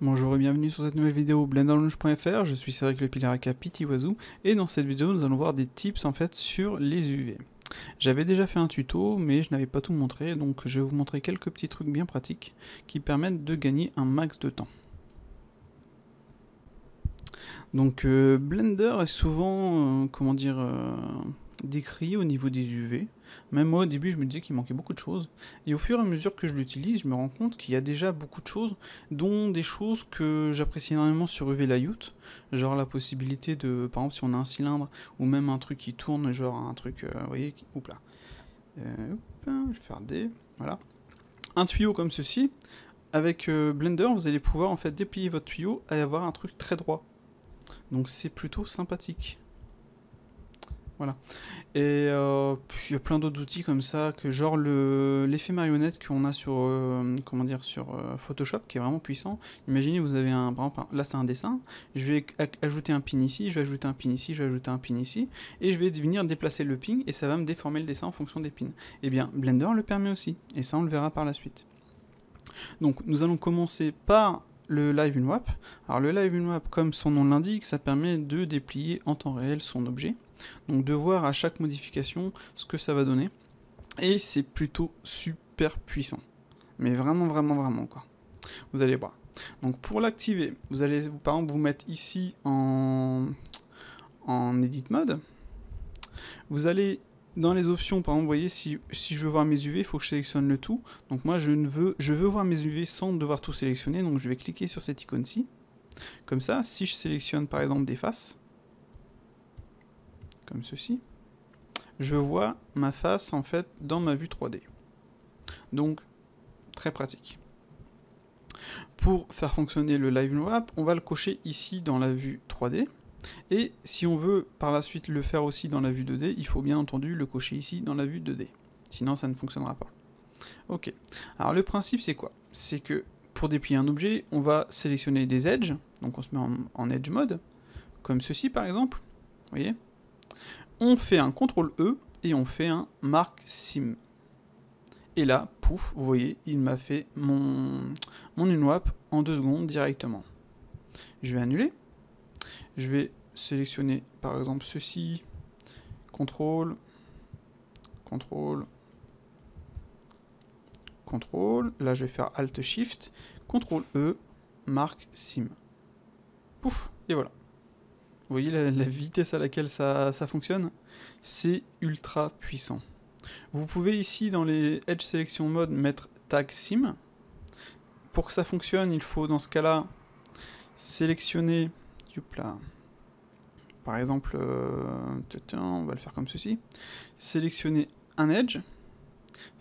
Bonjour et bienvenue sur cette nouvelle vidéo blenderlaunch.fr, je suis Cédric le Pilaraca Pitiwazou et dans cette vidéo nous allons voir des tips en fait sur les UV. J'avais déjà fait un tuto mais je n'avais pas tout montré, donc je vais vous montrer quelques petits trucs bien pratiques qui permettent de gagner un max de temps. Donc Blender est souvent, décrit au niveau des UV. Même moi au début je me disais qu'il manquait beaucoup de choses, et au fur et à mesure que je l'utilise je me rends compte qu'il y a déjà beaucoup de choses, dont des choses que j'apprécie énormément sur UV Layout, genre la possibilité de, par exemple si on a un cylindre, ou même un truc qui tourne, genre un truc, vous voyez, oups là, je vais faire des, voilà, un tuyau comme ceci, avec Blender vous allez pouvoir en fait déplier votre tuyau et avoir un truc très droit, donc c'est plutôt sympathique. Voilà. Et il y a plein d'autres outils comme ça, que genre l'effet marionnette qu'on a sur, Photoshop, qui est vraiment puissant. Imaginez, vous avez un, par exemple, là c'est un dessin, je vais ajouter un pin ici, je vais ajouter un pin ici, je vais ajouter un pin ici, et je vais venir déplacer le pin, et ça va me déformer le dessin en fonction des pins. Et bien, Blender le permet aussi, et ça on le verra par la suite. Donc, nous allons commencer par le Live Unwrap. Alors le Live Unwrap, comme son nom l'indique, ça permet de déplier en temps réel son objet. Donc de voir à chaque modification ce que ça va donner. Et c'est plutôt super puissant. Mais vraiment quoi. Vous allez voir. Donc pour l'activer, vous allez par exemple vous mettre ici en Edit Mode. Vous allez dans les options, par exemple, vous voyez, si je veux voir mes UV, il faut que je sélectionne le tout. Donc moi, je veux voir mes UV sans devoir tout sélectionner, donc je vais cliquer sur cette icône-ci. Comme ça, si je sélectionne par exemple des faces, comme ceci, je vois ma face en fait dans ma vue 3D. Donc, très pratique. Pour faire fonctionner le Live Unwrap, on va le cocher ici dans la vue 3D. Et si on veut par la suite le faire aussi dans la vue 2D, il faut bien entendu le cocher ici dans la vue 2D. Sinon ça ne fonctionnera pas. Ok. Alors le principe c'est quoi? C'est que pour déplier un objet, on va sélectionner des edges. Donc on se met en edge mode, comme ceci par exemple. Vous voyez? On fait un CTRL E et on fait un Mark Sim. Et là, pouf, vous voyez, il m'a fait mon Unwrap en 2 secondes directement. Je vais annuler. Je vais sélectionner par exemple ceci, CTRL, CTRL, CTRL, là je vais faire Alt Shift, CTRL E, Mark Sim. Pouf, et voilà. Vous voyez la vitesse à laquelle ça fonctionne? C'est ultra puissant. Vous pouvez ici dans les Edge Selection Mode mettre Tag Sim. Pour que ça fonctionne, il faut dans ce cas-là sélectionner, là, par exemple, on va le faire comme ceci, sélectionner un edge,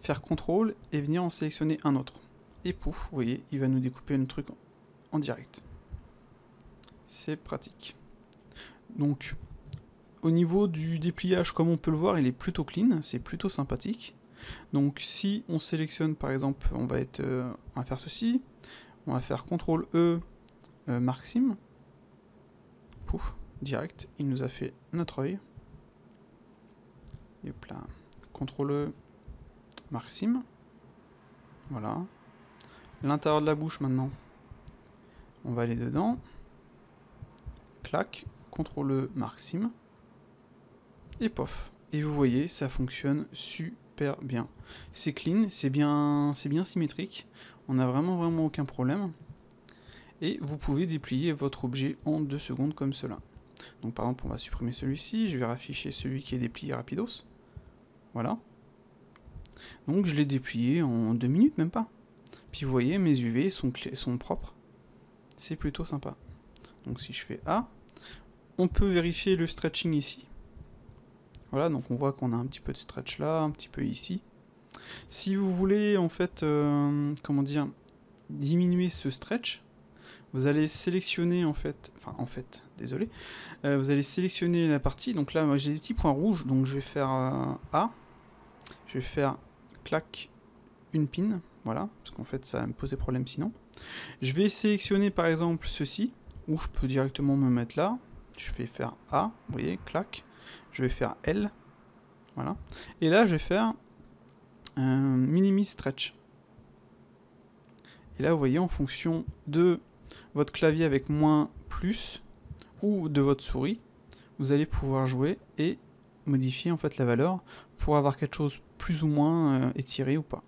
faire CTRL et venir en sélectionner un autre. Et pouf, vous voyez, il va nous découper le truc en direct. C'est pratique. Donc, au niveau du dépliage, comme on peut le voir, il est plutôt clean, c'est plutôt sympathique. Donc si on sélectionne par exemple, on va faire ceci, on va faire CTRL E, Mark Sim, pouf, direct, il nous a fait notre œil. Et hop là, CTRL E, Mark Sim, voilà. L'intérieur de la bouche maintenant, on va aller dedans, clac, CTRL E, Mark Sim, et pof. Et vous voyez, ça fonctionne super bien. C'est clean, c'est bien symétrique, on n'a vraiment aucun problème. Et vous pouvez déplier votre objet en 2 secondes comme cela. Donc par exemple, on va supprimer celui-ci, je vais rafficher celui qui est déplié rapidos. Voilà. Donc je l'ai déplié en 2 minutes, même pas. Puis vous voyez, mes UV sont propres. C'est plutôt sympa. Donc si je fais A, on peut vérifier le stretching ici. Voilà, donc on voit qu'on a un petit peu de stretch là, un petit peu ici. Si vous voulez en fait, diminuer ce stretch, vous allez sélectionner vous allez sélectionner la partie. Donc là, moi j'ai des petits points rouges, donc je vais faire A, je vais faire clac une pin, voilà, parce qu'en fait ça va me poser problème sinon. Je vais sélectionner par exemple ceci, ou je peux directement me mettre là. Je vais faire A, vous voyez, clac. Je vais faire L, voilà. Et là, je vais faire Minimize Stretch. Et là, vous voyez, en fonction de votre clavier avec moins, plus, ou de votre souris, vous allez pouvoir jouer et modifier en fait la valeur pour avoir quelque chose plus ou moins étiré ou pas.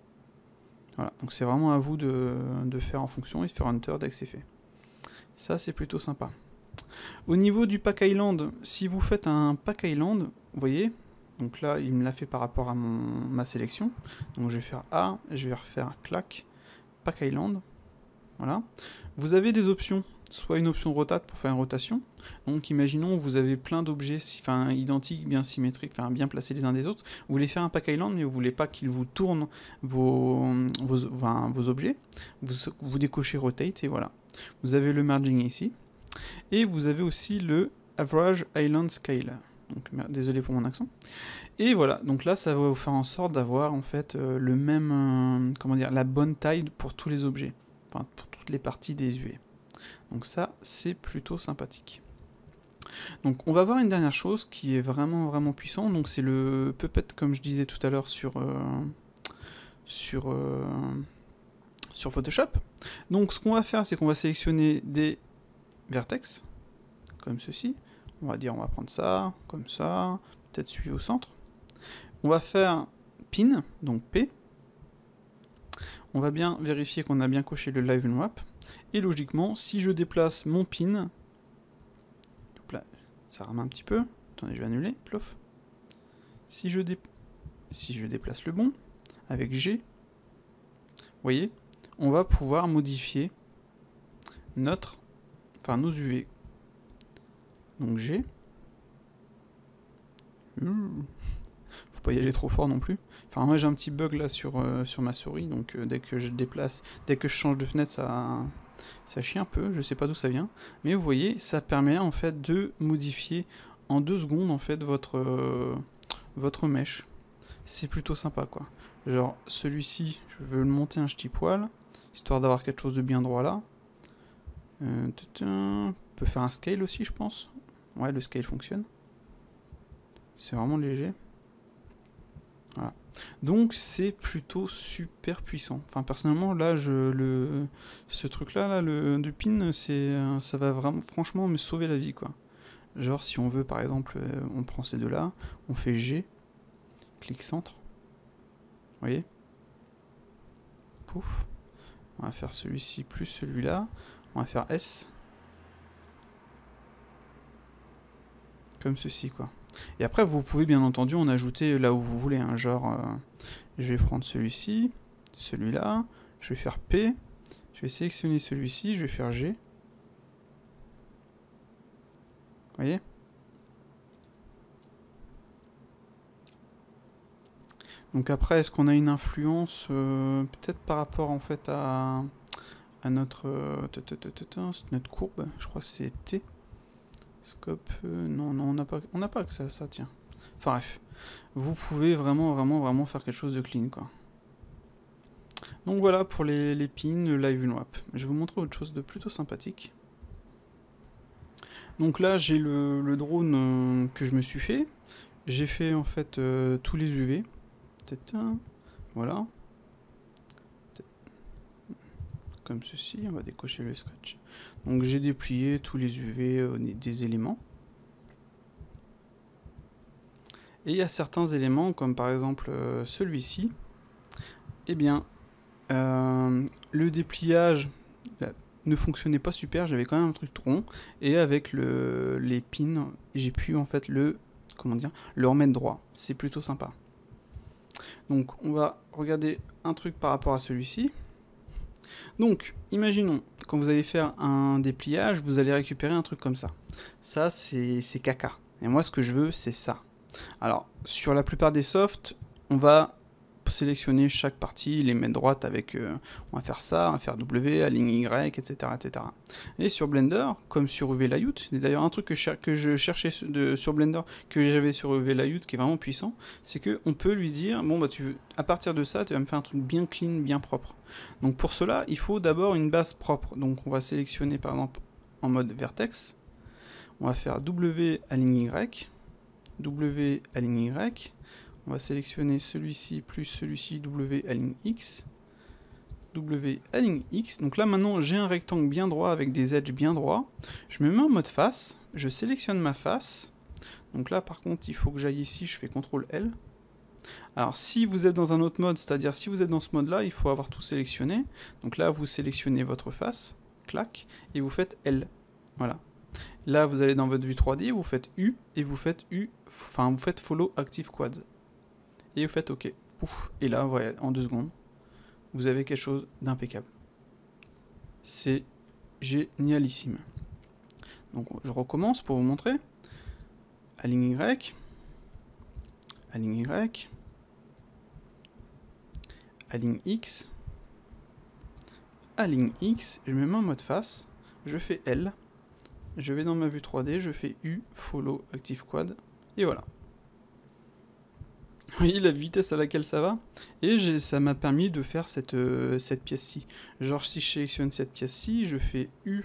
Voilà, donc c'est vraiment à vous de faire en fonction et de faire Enter dès que c'est fait. Ça c'est plutôt sympa. Au niveau du Pack Island, si vous faites un Pack Island, vous voyez, donc là il me l'a fait par rapport à ma sélection, donc je vais faire A, je vais refaire clac, Pack Island, voilà. Vous avez des options, soit une option rotate pour faire une rotation, donc imaginons vous avez plein d'objets identiques, bien symétriques, bien placés les uns des autres, vous voulez faire un Pack Island mais vous voulez pas qu'il vous tourne vos objets, vous décochez rotate et voilà. Vous avez le merging ici, et vous avez aussi le average island scale, donc désolé pour mon accent, et voilà, donc là ça va vous faire en sorte d'avoir en fait le même, comment dire, la bonne taille pour tous les objets, enfin pour toutes les parties des UV. Donc ça, c'est plutôt sympathique. Donc on va voir une dernière chose qui est vraiment puissant, donc c'est le Puppet, comme je disais tout à l'heure sur Photoshop. Donc ce qu'on va faire, c'est qu'on va sélectionner des vertex, comme ceci. On va prendre ça, comme ça, peut-être celui au centre. On va faire pin, donc P. On va bien vérifier qu'on a bien coché le Live Unwrap. Et logiquement, si je déplace mon pin, là, ça rame un petit peu. Attendez, je vais annuler, plof. Si je déplace le bon, avec G, vous voyez, on va pouvoir modifier nos UV. Donc G. Faut pas y aller trop fort non plus. Enfin, moi j'ai un petit bug là sur ma souris, donc dès que je déplace, dès que je change de fenêtre, ça chie un peu, je sais pas d'où ça vient. Mais vous voyez, ça permet en fait de modifier en 2 secondes en fait votre mesh. C'est plutôt sympa quoi. Genre celui-ci, je veux le monter un petit poil, histoire d'avoir quelque chose de bien droit là. On peut faire un scale aussi, je pense. Ouais, le scale fonctionne. C'est vraiment léger. Voilà. Donc c'est plutôt super puissant. Enfin personnellement là ce truc là, le pin, ça va vraiment franchement me sauver la vie quoi. Genre si on veut par exemple, on prend ces deux là, on fait G, clic centre. Vous voyez? Pouf. On va faire celui-ci plus celui-là. On va faire S. Comme ceci quoi. Et après vous pouvez bien entendu en ajouter là où vous voulez, hein, genre je vais prendre celui-ci, celui-là, je vais faire P, je vais sélectionner celui-ci, je vais faire G. Vous voyez? Donc après est-ce qu'on a une influence peut-être par rapport en fait à notre courbe, je crois que c'est T. Scope, non, on n'a pas que ça, tiens. Enfin bref, vous pouvez vraiment faire quelque chose de clean, quoi. Donc voilà pour les pins, le Live Unwrap. Je vais vous montrer autre chose de plutôt sympathique. Donc là, j'ai le drone que je me suis fait. J'ai fait en fait tous les UV. Voilà. Comme ceci, on va décocher le scratch. Donc j'ai déplié tous les UV des éléments. Et il y a certains éléments, comme par exemple celui-ci, eh bien, le dépliage ne fonctionnait pas super, j'avais quand même un truc rond, et avec les pins, j'ai pu en fait le remettre droit. C'est plutôt sympa. Donc on va regarder un truc par rapport à celui-ci. Donc, imaginons, quand vous allez faire un dépliage, vous allez récupérer un truc comme ça. Ça, c'est caca. Et moi, ce que je veux, c'est ça. Alors, sur la plupart des softs, on va sélectionner chaque partie, les mettre droites avec... on va faire ça, on va faire W, aligne Y, etc., etc. Et sur Blender, comme sur UV Layout, c'est d'ailleurs un truc que je cherchais sur Blender, que j'avais sur UV Layout, qui est vraiment puissant, c'est qu'on peut lui dire, bon bah à partir de ça, tu vas me faire un truc bien clean, bien propre. Donc pour cela, il faut d'abord une base propre. Donc on va sélectionner par exemple en mode Vertex, on va faire W, aligne Y, W, aligne Y, on va sélectionner celui-ci plus celui-ci W aligne X. W aligne X. Donc là maintenant j'ai un rectangle bien droit avec des edges bien droits. Je me mets en mode face, je sélectionne ma face. Donc là par contre il faut que j'aille ici, je fais CTRL L. Alors si vous êtes dans un autre mode, c'est-à-dire si vous êtes dans ce mode là, il faut avoir tout sélectionné. Donc là vous sélectionnez votre face, clac, et vous faites L. Voilà. Là vous allez dans votre vue 3D, vous faites U, et vous faites vous faites Follow Active Quads. Et vous faites OK. Ouf. Et là, voilà, en 2 secondes, vous avez quelque chose d'impeccable. C'est génialissime. Donc je recommence pour vous montrer. Aligne Y. Aligne Y. Aligne X. Aligne X. Je me mets en mode face. Je fais L. Je vais dans ma vue 3D. Je fais U, Follow Active Quad. Et voilà. Vous voyez la vitesse à laquelle ça va. Et ça m'a permis de faire cette pièce-ci. Genre si je sélectionne cette pièce-ci, je fais U,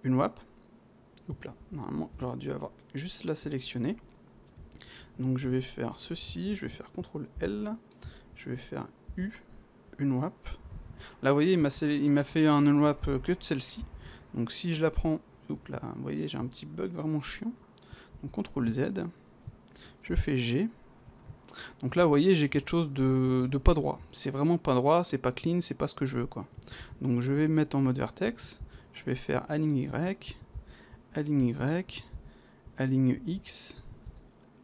une WAP. Oups là, normalement j'aurais dû avoir juste la sélectionner. Donc je vais faire ceci, je vais faire CTRL L, je vais faire U, une WAP. Là vous voyez il m'a fait un unwrap que de celle-ci. Donc si je la prends, oups là, vous voyez j'ai un petit bug vraiment chiant. Donc CTRL Z, je fais G. Donc là, vous voyez, j'ai quelque chose de pas droit. C'est vraiment pas droit, c'est pas clean, c'est pas ce que je veux, quoi. Donc je vais me mettre en mode vertex. Je vais faire aligne Y, aligne Y, aligne X,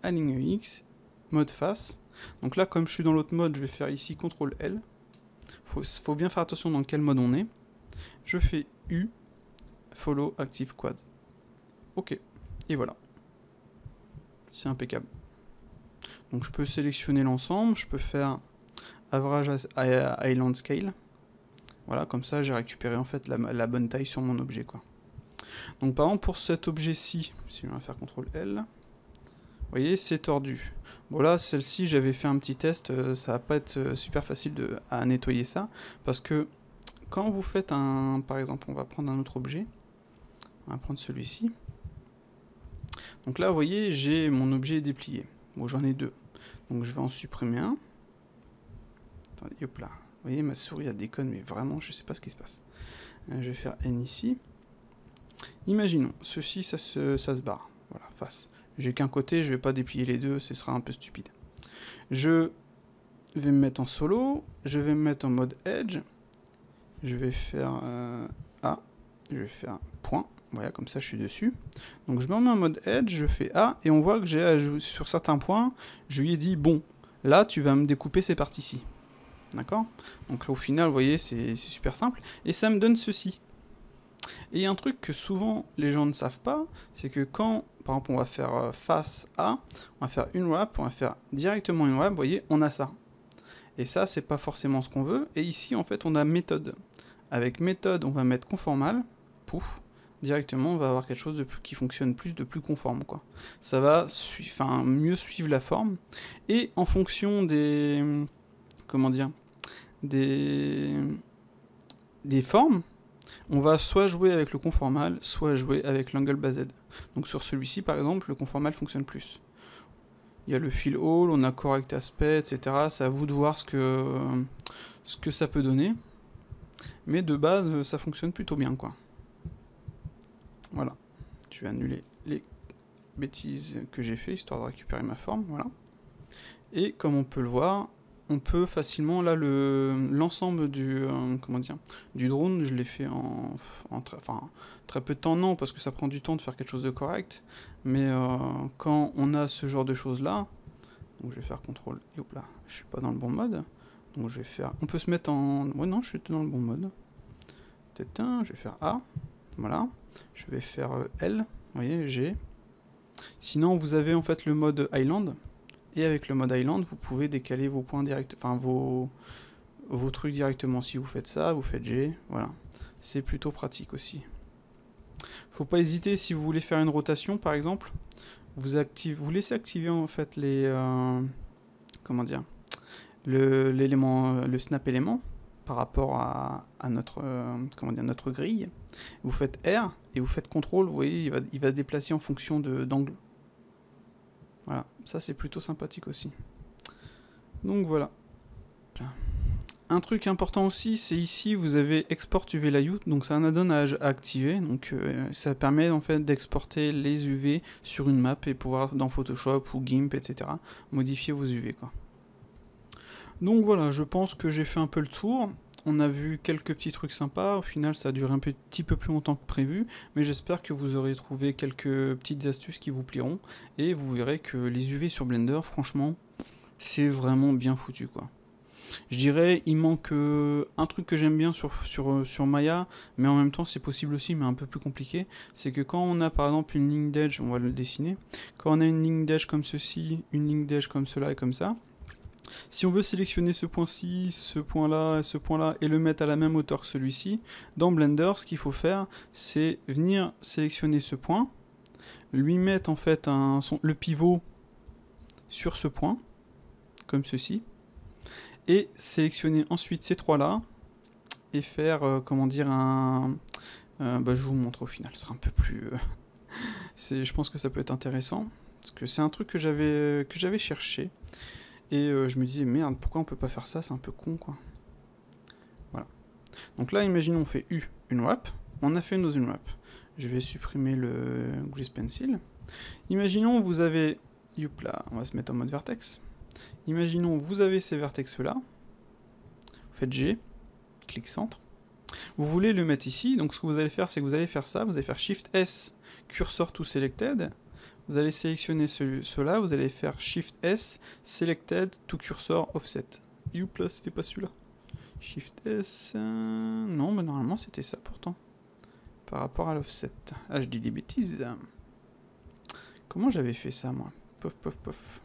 aligne X, mode face. Donc là, comme je suis dans l'autre mode, je vais faire ici CTRL L. Faut bien faire attention dans quel mode on est. Je fais U, Follow Active Quad. OK. Et voilà. C'est impeccable. Donc je peux sélectionner l'ensemble, je peux faire Average Island Scale. Voilà, comme ça j'ai récupéré en fait la bonne taille sur mon objet, quoi. Donc par exemple pour cet objet-ci, si je vais faire CTRL L, vous voyez c'est tordu. Bon là celle-ci j'avais fait un petit test, ça va pas être super facile à nettoyer ça, parce que quand vous faites par exemple on va prendre un autre objet, on va prendre celui-ci. Donc là vous voyez j'ai mon objet déplié. Bon, j'en ai 2. Donc je vais en supprimer un. Attendez, hop là. Vous voyez, ma souris elle déconne, mais vraiment, je sais pas ce qui se passe. Je vais faire N ici. Imaginons, ceci, ça se barre. Voilà, face. J'ai qu'un côté, je vais pas déplier les deux, ce sera un peu stupide. Je vais me mettre en solo. Je vais me mettre en mode Edge. Je vais faire A. Je vais faire point. Voilà, comme ça je suis dessus. Donc je me remets en mode Edge, je fais A, et on voit que sur certains points, je lui ai dit, bon, là tu vas me découper ces parties-ci. D'accord? Donc au final, vous voyez, c'est super simple. Et ça me donne ceci. Et un truc que souvent les gens ne savent pas, c'est que quand, par exemple, on va faire face A, on va faire une wrap, on va faire directement une wrap, vous voyez, on a ça. Et ça, c'est pas forcément ce qu'on veut. Et ici, en fait, on a méthode. Avec méthode, on va mettre conformal, pouf. Directement on va avoir quelque chose qui fonctionne de plus conforme, quoi. Ça va mieux suivre la forme, et en fonction des comment dire des formes, on va soit jouer avec le conformal, soit jouer avec l'angle based. Donc sur celui-ci par exemple, le conformal fonctionne plus. Il y a le fill all, on a correct aspect, etc. C'est à vous de voir ce que ça peut donner, mais de base ça fonctionne plutôt bien, quoi. Voilà, je vais annuler les bêtises que j'ai fait, histoire de récupérer ma forme, voilà. Et comme on peut le voir, on peut facilement, là, l'ensemble du drone, je l'ai fait en très peu de temps, non, parce que ça prend du temps de faire quelque chose de correct, mais quand on a ce genre de choses-là, donc je vais faire CTRL, et hop là, je suis pas dans le bon mode, donc je vais faire, on peut se mettre en, ouais non, je suis dans le bon mode, peut-être un, je vais faire A, voilà. Je vais faire L, vous voyez, G. Sinon, vous avez en fait le mode Island. Et avec le mode Island, vous pouvez décaler vos points directs, enfin vos trucs directement. Si vous faites ça, vous faites G, voilà. C'est plutôt pratique aussi. Faut pas hésiter, si vous voulez faire une rotation, par exemple, vous laissez activer en fait les... comment dire, le snap élément par rapport à notre, notre grille. Vous faites R et vous faites CTRL, vous voyez, il va déplacer en fonction d'angle. Voilà, ça c'est plutôt sympathique aussi. Donc voilà. Un truc important aussi, c'est ici vous avez Export UV Layout, donc c'est un add-on à activer, donc ça permet en fait d'exporter les UV sur une map et pouvoir dans Photoshop ou GIMP, etc. modifier vos UV quoi. Donc voilà, je pense que j'ai fait un peu le tour. On a vu quelques petits trucs sympas, au final ça a duré un petit peu plus longtemps que prévu, mais j'espère que vous aurez trouvé quelques petites astuces qui vous plairont, et vous verrez que les UV sur Blender, franchement, c'est vraiment bien foutu quoi. Je dirais, il manque un truc que j'aime bien sur Maya, mais en même temps c'est possible aussi, mais un peu plus compliqué, c'est que quand on a par exemple une ligne d'edge, on va le dessiner, quand on a une ligne d'edge comme ceci, une ligne d'edge comme cela et comme ça, si on veut sélectionner ce point-ci, ce point-là, et le mettre à la même hauteur que celui-ci, dans Blender, ce qu'il faut faire, c'est venir sélectionner ce point, lui mettre en fait le pivot sur ce point, comme ceci, et sélectionner ensuite ces trois-là, et faire, comment dire, bah, je vous montre au final, ce sera un peu plus... je pense que ça peut être intéressant, parce que c'est un truc que j'avais cherché, et je me disais, merde, pourquoi on peut pas faire ça, c'est un peu con, quoi. Voilà. Donc là, imaginons, on fait une wrap, on a fait une wrap. Je vais supprimer le Grease Pencil. Imaginons, vous avez... Youp là, on va se mettre en mode vertex. Imaginons, vous avez ces vertex-là. Vous faites G, clic centre. Vous voulez le mettre ici, donc ce que vous allez faire, c'est que vous allez faire ça, vous allez faire Shift S, Cursor to Selected. Vous allez sélectionner cela, vous allez faire Shift S, Selected to Cursor Offset. Youp là, c'était pas celui-là. Shift S... Non, mais normalement c'était ça pourtant. Par rapport à l'offset. Ah, je dis des bêtises. Comment j'avais fait ça, moi? Pof, pof, pof.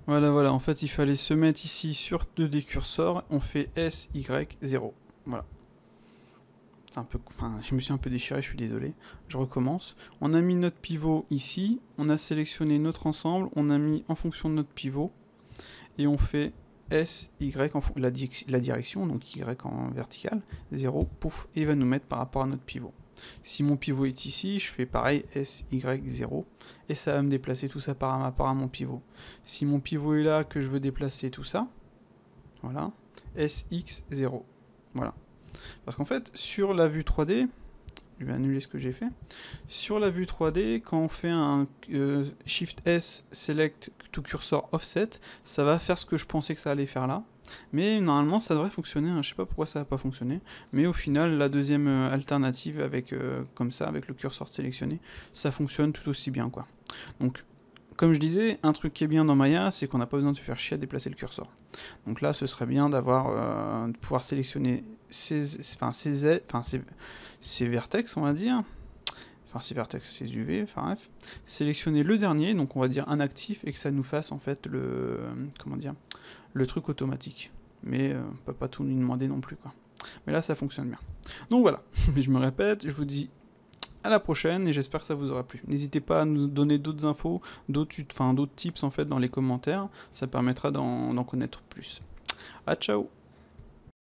Voilà, voilà, en fait, il fallait se mettre ici sur 2D cursor. On fait S, Y, 0. Voilà. C'est un peu... Enfin, je me suis un peu déchiré, je suis désolé. Je recommence. On a mis notre pivot ici. On a sélectionné notre ensemble. On a mis en fonction de notre pivot. Et on fait S, Y, la direction, donc Y en vertical, 0, pouf, et il va nous mettre par rapport à notre pivot. Si mon pivot est ici, je fais pareil, S, Y, 0, et ça va me déplacer tout ça par rapport à mon pivot. Si mon pivot est là, que je veux déplacer tout ça, voilà, S, X, 0, voilà. Parce qu'en fait, sur la vue 3D, je vais annuler ce que j'ai fait. Sur la vue 3D, quand on fait un Shift S, Select to Cursor Offset, ça va faire ce que je pensais que ça allait faire là. Mais normalement, ça devrait fonctionner. Hein. Je sais pas pourquoi ça n'a pas fonctionné. Mais au final, la deuxième alternative, avec comme ça, avec le curseur sélectionné, ça fonctionne tout aussi bien, quoi. Donc, comme je disais, un truc qui est bien dans Maya, c'est qu'on n'a pas besoin de se faire chier à déplacer le curseur. Donc là, ce serait bien d'avoir, de pouvoir sélectionner ces vertex, on va dire. Enfin, ces vertex, ces UV, enfin bref. Sélectionner le dernier, donc on va dire un actif, et que ça nous fasse en fait le, comment dire, le truc automatique. Mais on peut pas tout nous demander non plus, quoi. Mais là, ça fonctionne bien. Donc voilà, je me répète, je vous dis à la prochaine et j'espère que ça vous aura plu. N'hésitez pas à nous donner d'autres infos, d'autres tips en fait dans les commentaires, ça permettra d'en connaître plus. À ciao.